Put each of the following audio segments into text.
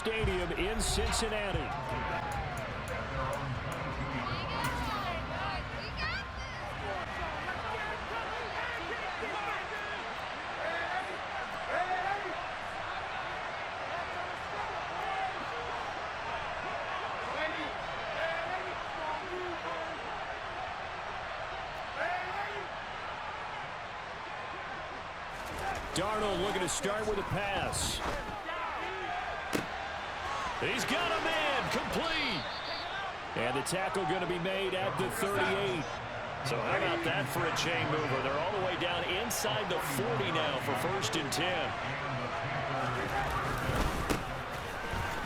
Stadium in Cincinnati. Darnold looking to start with a pass. He's got a man, complete. And the tackle going to be made at the 38. So how about that for a chain mover? They're all the way down inside the 40 now for 1st and 10.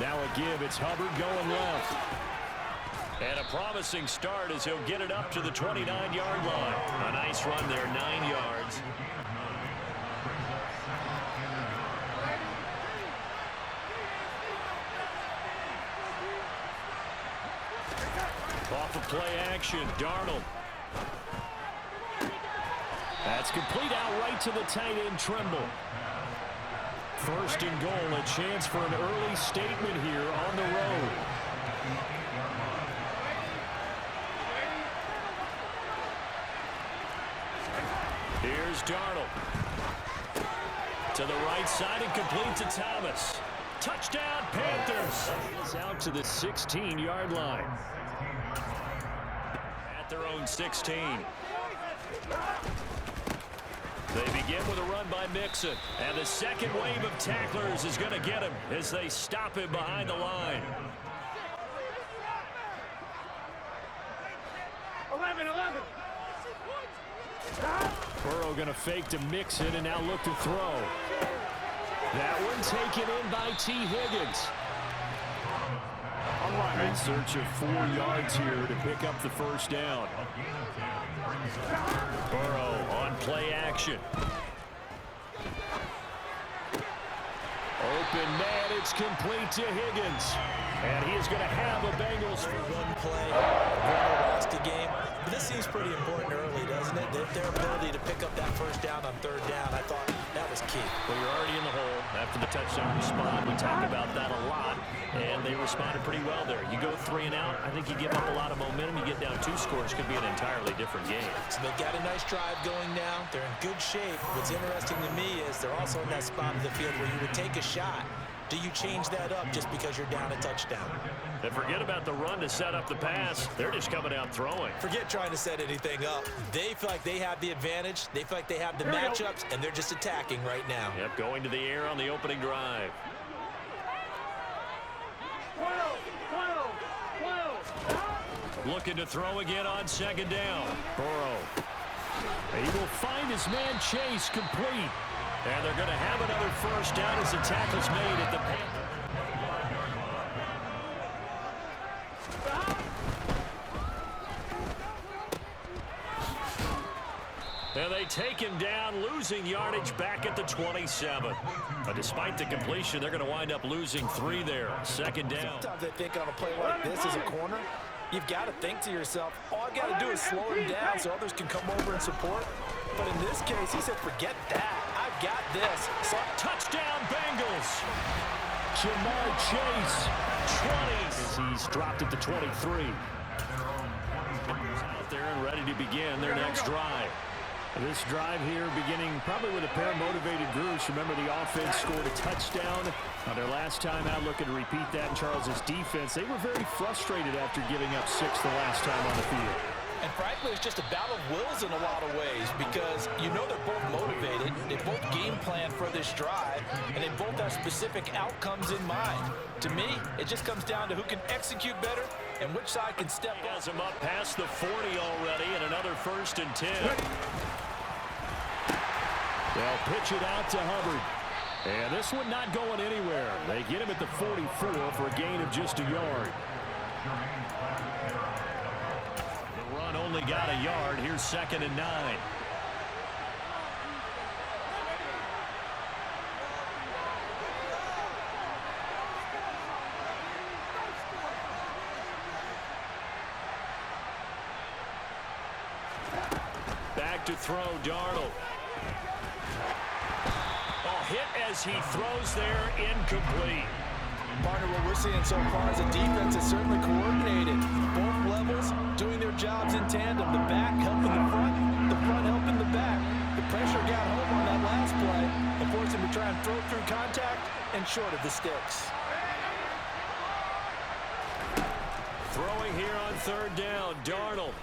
Now a give. It's Hubbard going left. And a promising start as he'll get it up to the 29-yard line. A nice run there, 9 yards. Off of play action, Darnold. That's complete out right to the tight end, Trimble. 1st and goal, a chance for an early statement here on the road. Here's Darnold. To the right side and complete to Thomas. Touchdown, Panthers. It's out to the 16-yard line. At their own 16. They begin with a run by Mixon. And the second wave of tacklers is going to get him as they stop him behind the line. 11. Burrow going to fake to Mixon and now look to throw. That one taken in by T. Higgins. In search of 4 yards here to pick up the 1st down. Burrow on play action. Open man, it's complete to Higgins. And he is going to have a Bengals for one play, going lost the game. But this seems pretty important early, doesn't it? Their ability to pick up that 1st down on 3rd down, I thought that was key. Well, you're already in the hole after the touchdown response. We talk about that a lot, and they responded pretty well there. You go 3 and out, I think you give up a lot of momentum. You get down 2 scores, could be an entirely different game. So they've got a nice drive going now. They're in good shape. What's interesting to me is they're also in that spot of the field where you would take a shot. Do you change that up just because you're down a touchdown? And forget about the run to set up the pass. They're just coming out throwing. Forget trying to set anything up. They feel like they have the advantage. They feel like they have the matchups, and they're just attacking right now. Yep, going to the air on the opening drive. Looking to throw again on 2nd down. Burrow. He will find his man Chase complete. And they're going to have another 1st down as the tackle's made at the Panthers. And they take him down, losing yardage back at the 27. But despite the completion, they're going to wind up losing 3 there. 2nd down. Sometimes I think on a play like this as a corner, you've got to think to yourself, all I've got to do is slow him down so others can come over and support. But in this case, he said, forget that. I've got this. So touchdown, Bengals. Jamar Chase, 20. As he's dropped at the 23. Out there and ready to begin their next drive. This drive here beginning probably with a pair of motivated groups. Remember, the offense scored a touchdown on their last time out. Looking to repeat that in Charles's defense. They were very frustrated after giving up 6 the last time on the field. And frankly, it's just a battle of wills in a lot of ways because you know they're both motivated. They both game plan for this drive, and they both have specific outcomes in mind. To me, it just comes down to who can execute better and which side can step up. Has him up past the 40 already, and another 1st and 10. They'll pitch it out to Hubbard. And this one not going anywhere. They get him at the 44 for a gain of just a yard. The run only got a yard. Here's 2nd and 9. Back to throw, Darnold. Hit as he throws there, incomplete. Partner, what we're seeing so far is a defense that's certainly coordinated. Both levels doing their jobs in tandem. The back helping the front helping the back. The pressure got home on that last play and forced him to try and throw through contact and short of the sticks. Throwing here on third down, Darnold.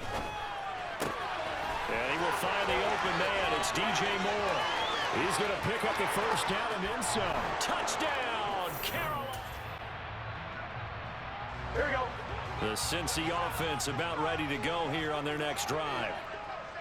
And he will find the open man. It's DJ Moore. He's going to pick up the first down and then some. Touchdown, Carolina. Here we go. The Cincy offense about ready to go here on their next drive.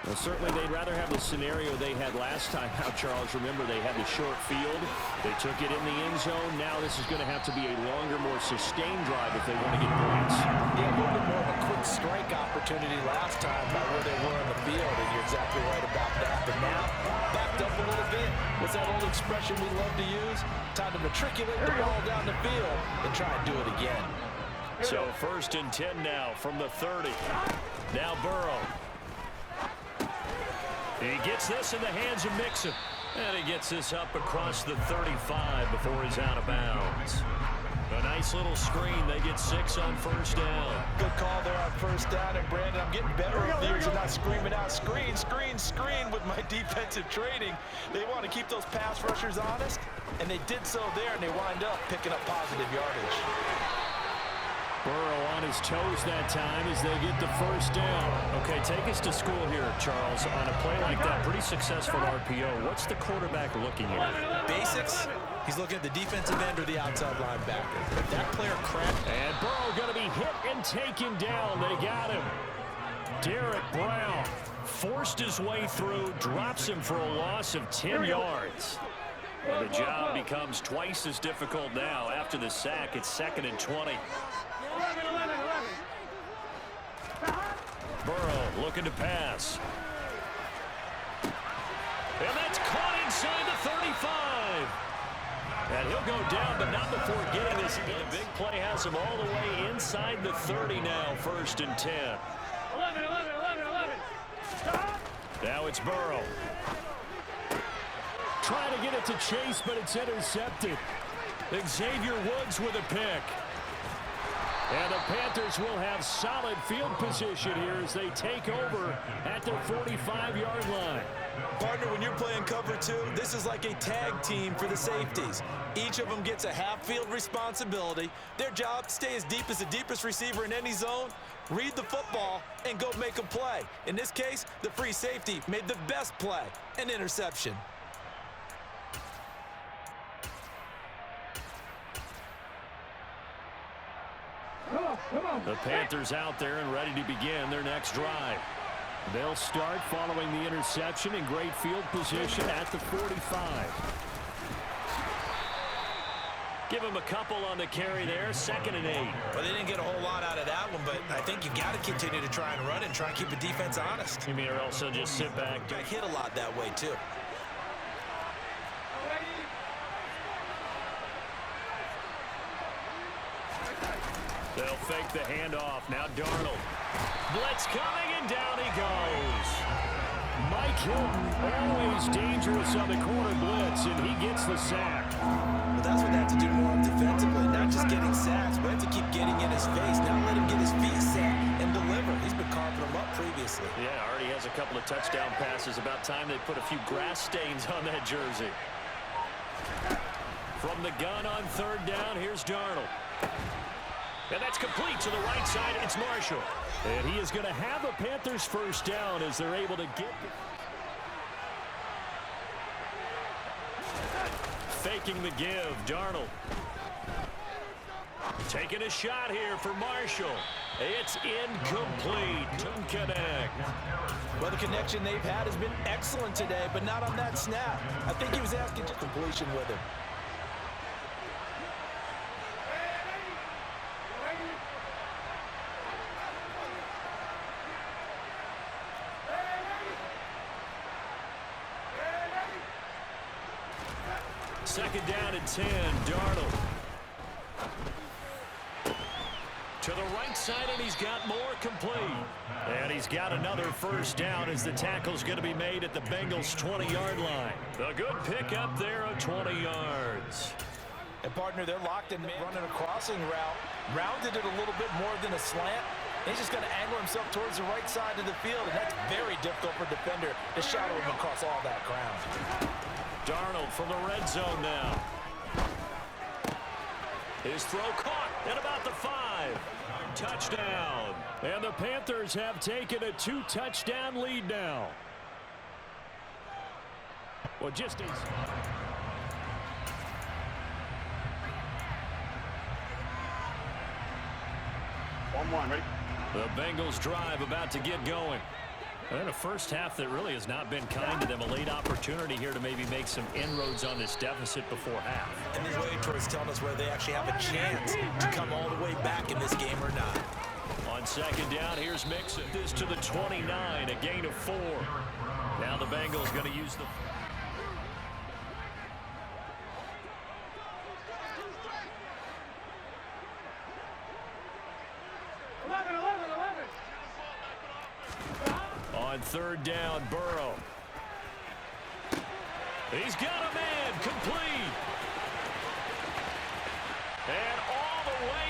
Well, certainly they'd rather have the scenario they had last time out, Charles. Remember, they had the short field. They took it in the end zone. Now this is going to have to be a longer, more sustained drive if they want to get points. Yeah, a little bit more of a quick strike opportunity last time by where they were on the field, and you're exactly right about that. But now, backed up a little bit. What's that old expression we love to use? Time to matriculate the ball down the field and try and do it again. So 1st and 10 now from the 30. Now Burrow. He gets this in the hands of Mixon. And he gets this up across the 35 before he's out of bounds. A nice little screen. They get 6 on first down. Good call there on first down. And Brandon, I'm getting better over the years of not screaming out screen, screen, screen with my defensive training. They want to keep those pass rushers honest, and they did so there, and they wind up picking up positive yardage. Burrow on his toes that time as they get the first down. Okay, take us to school here, Charles. On a play like that, pretty successful RPO. What's the quarterback looking at? Basics. He's looking at the defensive end or the outside linebacker. If that player cracked. And Burrow going to be hit and taken down. They got him. Derek Brown forced his way through, drops him for a loss of 10 yards. Well, the job becomes twice as difficult now. After the sack, it's 2nd and 20. Burrow looking to pass. And that's caught inside the 35. And he'll go down, but not before getting this in. A big play has him all the way inside the 30 now, 1st and 10. 11. Now it's Burrow. Trying to get it to Chase, but it's intercepted. Xavier Woods with a pick. And the Panthers will have solid field position here as they take over at their 45-yard line. Partner, when you're playing cover 2, this is like a tag team for the safeties. Each of them gets a half-field responsibility. Their job, stay as deep as the deepest receiver in any zone, read the football, and go make a play. In this case, the free safety made the best play, an interception. The Panthers out there and ready to begin their next drive. They'll start following the interception in great field position at the 45. Give them a couple on the carry there, 2nd and 8. Well, they didn't get a whole lot out of that one, but I think you got to continue to try and run and try and keep the defense honest. You mean, or else they'll just sit back. Got hit a lot that way, too. They'll fake the handoff. Now Darnold. Blitz coming, and down he goes. Mike Hilton, always dangerous on the corner blitz, and he gets the sack. Well, that's what they have to do more defensively, not just getting sacks, but have to keep getting in his face. Now let him get his feet set and deliver. He's been carving them up previously. Yeah, already has a couple of touchdown passes. About time they put a few grass stains on that jersey. From the gun on third down, here's Darnold. And that's complete to the right side. It's Marshall. And he is going to have a Panthers first down as they're able to get. Faking the give, Darnold. Taking a shot here for Marshall. It's incomplete. Don't connect. Well, the connection they've had has been excellent today, but not on that snap. I think he was asking for completion with him. Second down and 10, Darnold. To the right side, and he's got more complete. And he's got another first down as the tackle's going to be made at the Bengals' 20-yard line. A good pick up there of 20 yards. And partner, they're locked in running a crossing route, rounded it a little bit more than a slant. He's just going to angle himself towards the right side of the field, and that's very difficult for a defender to shadow him across all that ground. Darnold from the red zone now. His throw caught at about the 5. Touchdown. And the Panthers have taken a 2-touchdown lead now. Well, just as... 1-1, ready? The Bengals drive about to get going. And a first half that really has not been kind to them. A late opportunity here to maybe make some inroads on this deficit before half. And the way towards telling us whether they actually have a chance to come all the way back in this game or not. On second down, here's Mixon. This to the 29, a gain of 4. Now the Bengals going to use the... On third down, Burrow. He's got a man, complete. And all the way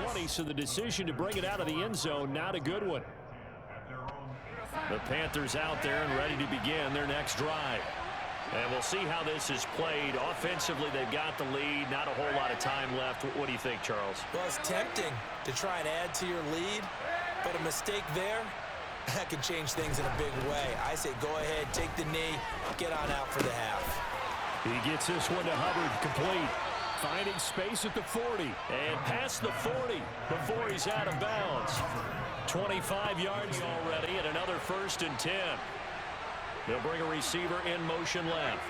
in. 20, so the decision to bring it out of the end zone, not a good one. The Panthers out there and ready to begin their next drive. And we'll see how this is played. Offensively, they've got the lead. Not a whole lot of time left. What do you think, Charles? Well, it's tempting to try and add to your lead, but a mistake there, that can change things in a big way. I say go ahead, take the knee, get on out for the half. He gets this one to Hubbard, complete. Finding space at the 40 and past the 40 before he's out of bounds. 25 yards already and another 1st and 10. They'll bring a receiver in motion left.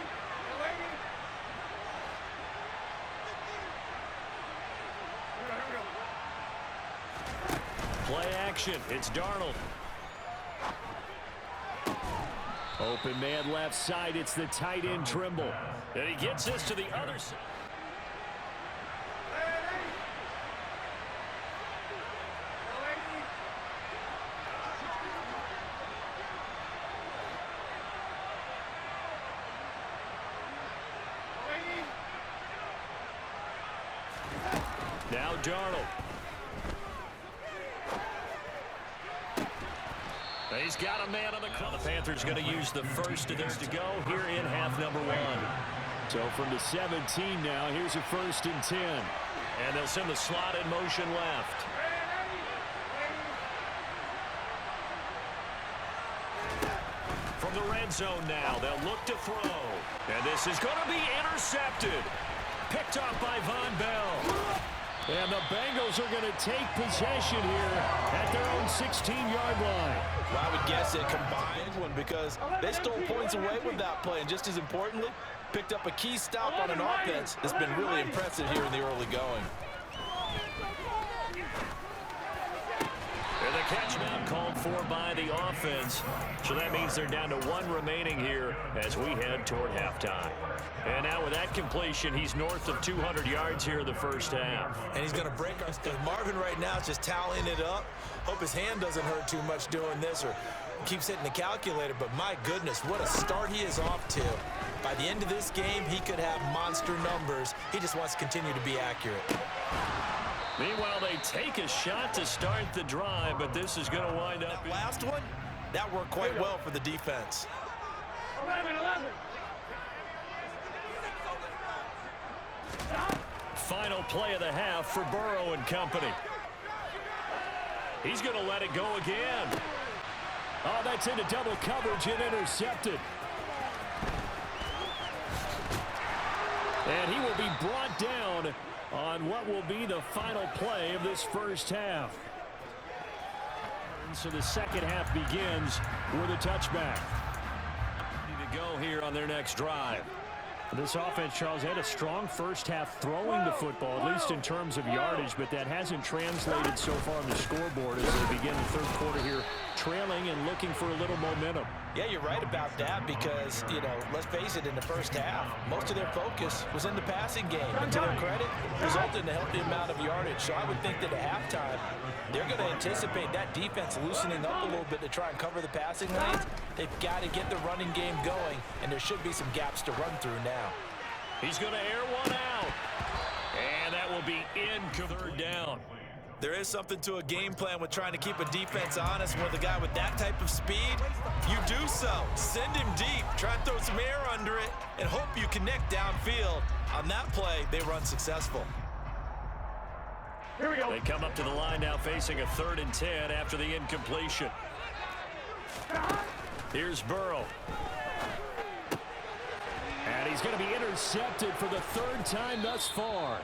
Play action. It's Darnold. Open man left side. It's the tight end Trimble. And he gets this to the other side. Now Darnold. He's got a man on the call. The Panthers going to use the first of this to go here in half number 1. So from the 17 now, here's a 1st and 10. And they'll send the slot in motion left. From the red zone now, they'll look to throw. And this is going to be intercepted. Picked off by Von Bell. And the Bengals are going to take possession here at their own 16-yard line. Well, I would guess a combined one because they stole points away with that play. And just as importantly, picked up a key stop on an offense that's been really impressive here in the early going. And the catch now called for by the offense. So that means they're down to 1 remaining here as we head toward halftime. And now with that completion, he's north of 200 yards here in the first half. And he's going to break us. Marvin right now is just tallying it up. Hope his hand doesn't hurt too much doing this or keeps hitting the calculator. But my goodness, what a start he is off to. By the end of this game, he could have monster numbers. He just wants to continue to be accurate. Meanwhile, they take a shot to start the drive, but this is going to wind up. That last one, that worked quite well for the defense. 11. Final play of the half for Burrow and company. He's going to let it go again. Oh, that's into double coverage and intercepted. And he will be brought down on what will be the final play of this first half. And so the second half begins with a touchback. Ready to go here on their next drive. This offense, Charles, had a strong first half throwing the football, at least in terms of yardage, but that hasn't translated so far on the scoreboard as they begin the third quarter here, trailing and looking for a little momentum. Yeah, you're right about that because, you know, let's face it, in the first half, most of their focus was in the passing game. And to their credit, resulted in a healthy amount of yardage. So I would think that at halftime, they're going to anticipate that defense loosening up a little bit to try and cover the passing lanes. They've got to get the running game going, and there should be some gaps to run through now. He's going to air one out. And that will be in third down. There is something to a game plan with trying to keep a defense honest. With a guy with that type of speed, you do so. Send him deep. Try and throw some air under it and hope you connect downfield. On that play, they run successful. Here we go. They come up to the line now facing a 3rd and 10 after the incompletion. Here's Burrow. And he's going to be intercepted for the 3rd time thus far.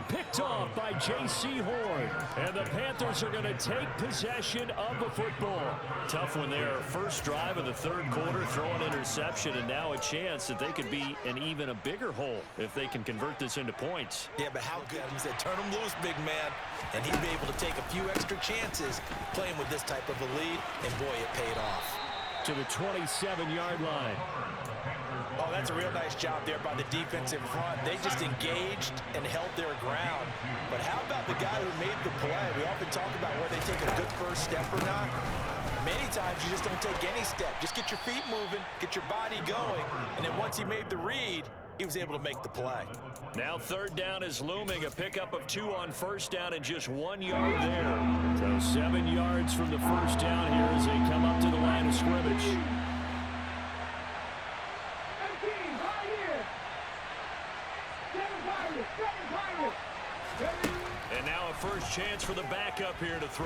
Picked off by J.C. Horn. And the Panthers are going to take possession of the football. Tough when they're first drive of the 3rd quarter, throw an interception, and now a chance that they could be in even a bigger hole if they can convert this into points. Yeah, but how good? He said, turn him loose, big man. And he'd be able to take a few extra chances playing with this type of a lead, and boy, it paid off. To the 27-yard line. Oh, that's a real nice job there by the defense in front. They just engaged and held their ground. But how about the guy who made the play? We often talk about whether they take a good first step or not. Many times you just don't take any step. Just get your feet moving, get your body going, and then once he made the read, he was able to make the play. Now 3rd down is looming. A pickup of 2 on 1st down and just 1 yard there. So 7 yards from the 1st down here as they come up to the line of scrimmage. And now a first chance for the backup here to throw.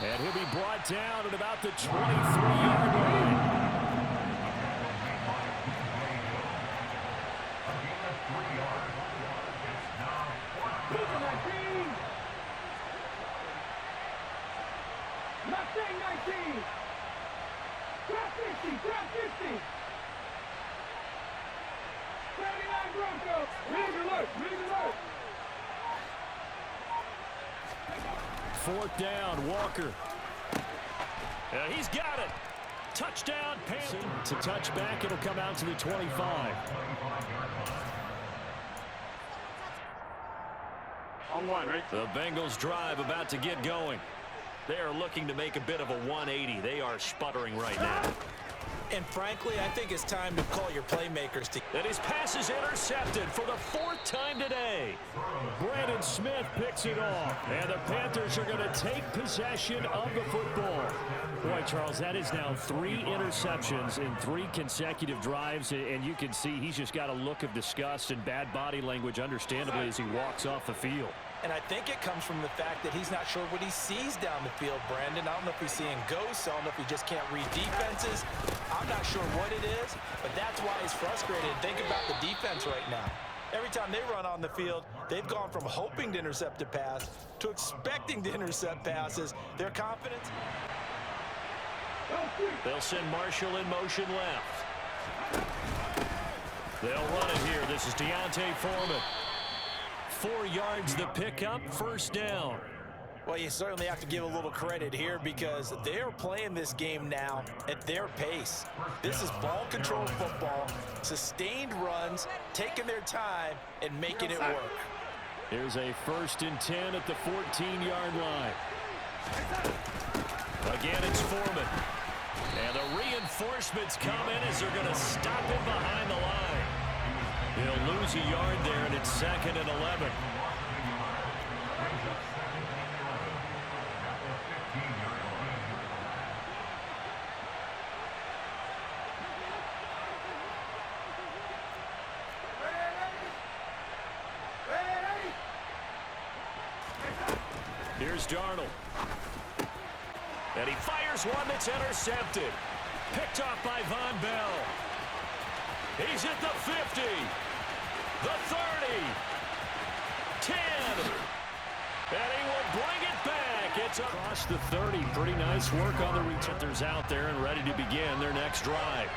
And he'll be brought down at about the 23-yard line. Fourth down, Walker. He's got it. Touchdown, Panthers. To touch back, it'll come out to the 25. On one, ready? The Bengals drive about to get going. They are looking to make a bit of a 180. They are sputtering right now. And frankly, I think it's time to call your playmakers to... And his pass is intercepted for the 4th time today. Brandon Smith picks it off. And the Panthers are going to take possession of the football. Boy, Charles, that is now 3 interceptions in 3 consecutive drives. And you can see he's just got a look of disgust and bad body language, understandably, as he walks off the field. And I think it comes from the fact that he's not sure what he sees down the field, Brandon. I don't know if he's seeing ghosts. I don't know if he just can't read defenses. I'm not sure what it is, but that's why he's frustrated. Think about the defense right now. Every time they run on the field, they've gone from hoping to intercept a pass to expecting to intercept passes. Their confidence. They'll send Marshall in motion left. They'll run it here. This is Deontay Foreman. 4 yards the pickup, 1st down. Well, you certainly have to give a little credit here because they're playing this game now at their pace. This is ball control football, sustained runs, taking their time and making it work. Here's a 1st and 10 at the 14-yard line. Again, it's Foreman. And the reinforcements come in as they're going to stop him behind the line. He'll lose a yard there, and it's 2nd and 11. Here's Darnold. And he fires one that's intercepted. Picked off by Von Bell. He's at the 50. The 30. 10. And he will bring it back. It's across the 30. Pretty nice work on the returners out there and ready to begin their next drive.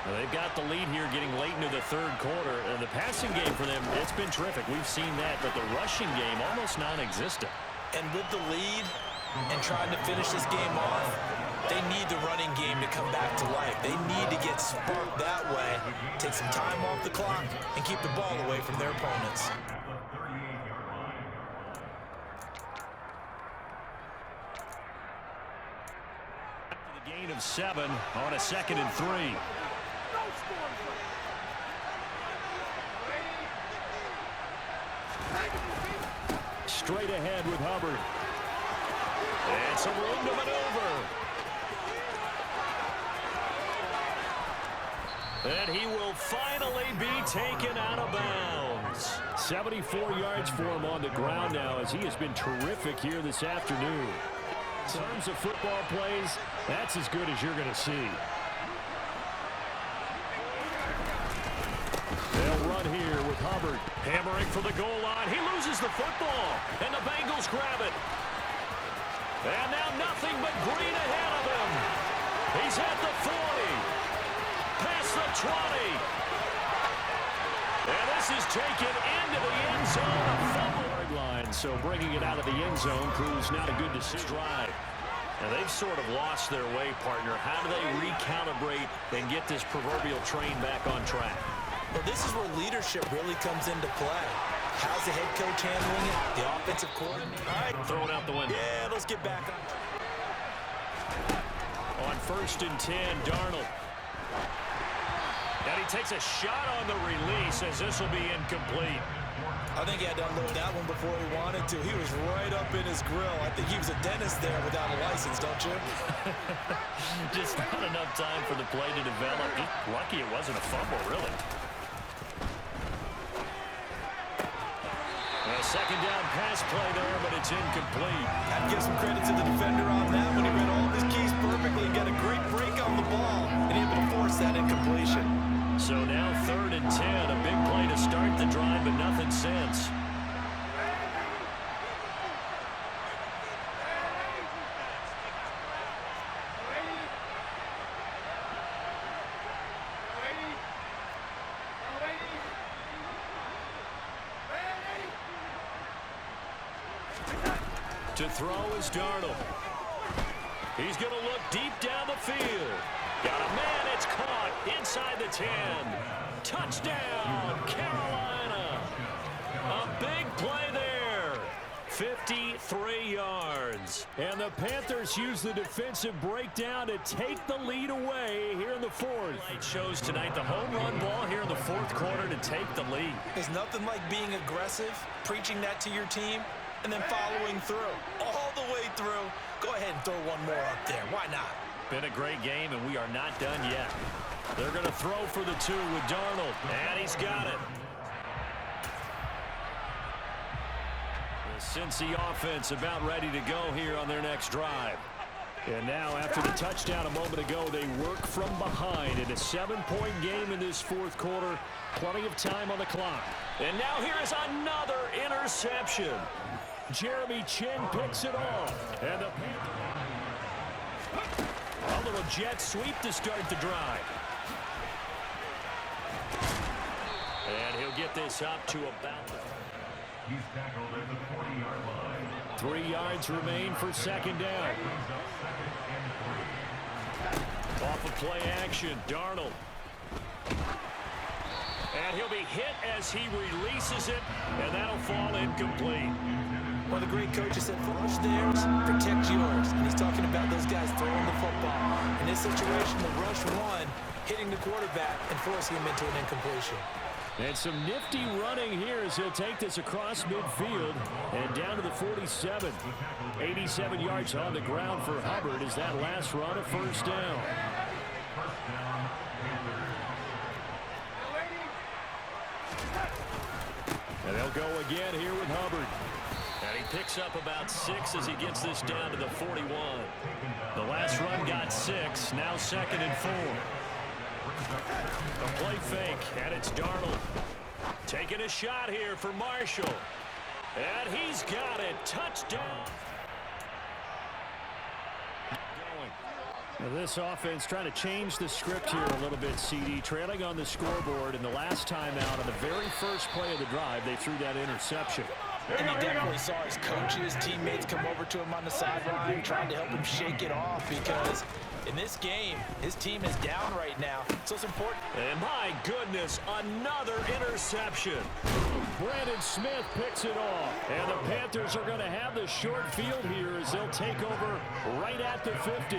Well, they've got the lead here getting late into the 3rd quarter. And the passing game for them, it's been terrific. We've seen that, but the rushing game almost non-existent. And with the lead and trying to finish this game off, they need the running game to come back to life. They need to get sparked that way, take some time off the clock, and keep the ball away from their opponents. After the gain of 7 on a 2nd and 3. straight ahead with Hubbard. And some room to maneuver. And he will finally be taken out of bounds. 74 yards for him on the ground now, as he has been terrific here this afternoon. In terms of football plays, that's as good as you're going to see. They'll run here with Hubbard. Hammering for the goal line. He loses the football, and the Bengals grab it. And now nothing but green ahead of him. He's at the 40. Past the 20. And this is taken into the end zone. A fumble line, so bringing it out of the end zone proves not a good decision. And they've sort of lost their way, partner. How do they recalibrate and get this proverbial train back on track? Well, this is where leadership really comes into play. How's the head coach handling it? The offensive coordinator. All right, throwing out the window. Yeah, let's get back on 1st and 10, Darnold. And he takes a shot on the release as this will be incomplete. I think he had to unload that one before he wanted to. He was right up in his grill. I think he was a dentist there without a license, don't you? Just not enough time for the play to develop. Just lucky it wasn't a fumble, really. A second down pass play there, but it's incomplete. I'd give some credit to the defender on that when he read all of his keys perfectly and got a great break on the ball, and able to force that incompletion. So now 3rd and 10, a big play to start the drive, but nothing since. To throw is Darnold. He's going to look deep down the field. Got a man, it's caught inside the 10. Touchdown, Carolina. A big play there. 53 yards. And the Panthers use the defensive breakdown to take the lead away here in the 4th. It shows tonight the home run ball here in the 4th quarter to take the lead. There's nothing like being aggressive, preaching that to your team, and then following through. All the way through. Go ahead and throw one more up there. Why not? Been a great game, and we are not done yet. They're going to throw for the 2 with Darnold, and he's got it. The Cincy offense about ready to go here on their next drive. And now, after the touchdown a moment ago, they work from behind in a 7-point game in this 4th quarter. Plenty of time on the clock. And now here is another interception. Jeremy Chin picks it off. And the a little jet sweep to start the drive. And he'll get this up to about He's tackled at the 40-yard line. 3 yards remain for 2nd down. Off of play action, Darnold. And he'll be hit as he releases it, and that'll fall incomplete. One of the great coaches said, rush theirs, protect yours. And he's talking about those guys throwing the football. In this situation, the rush one, hitting the quarterback and forcing him into an incompletion. And some nifty running here as he'll take this across midfield and down to the 47. 87 yards on the ground for Hubbard as that last run a 1st down. And they'll go again here with Hubbard. And he picks up about 6 as he gets this down to the 41. The last run got 6, now 2nd and 4. A play fake, and it's Darnold. Taking a shot here for Marshall. And he's got it. Touchdown. Now this offense trying to change the script here a little bit, CD. Trailing on the scoreboard, and the last time out on the very first play of the drive, they threw that interception. And you definitely saw his coaches, teammates come over to him on the sideline, trying to help him shake it off because in this game, his team is down right now, so it's important. And my goodness, another interception. Brandon Smith picks it off. And the Panthers are going to have the short field here as they'll take over right at the 50.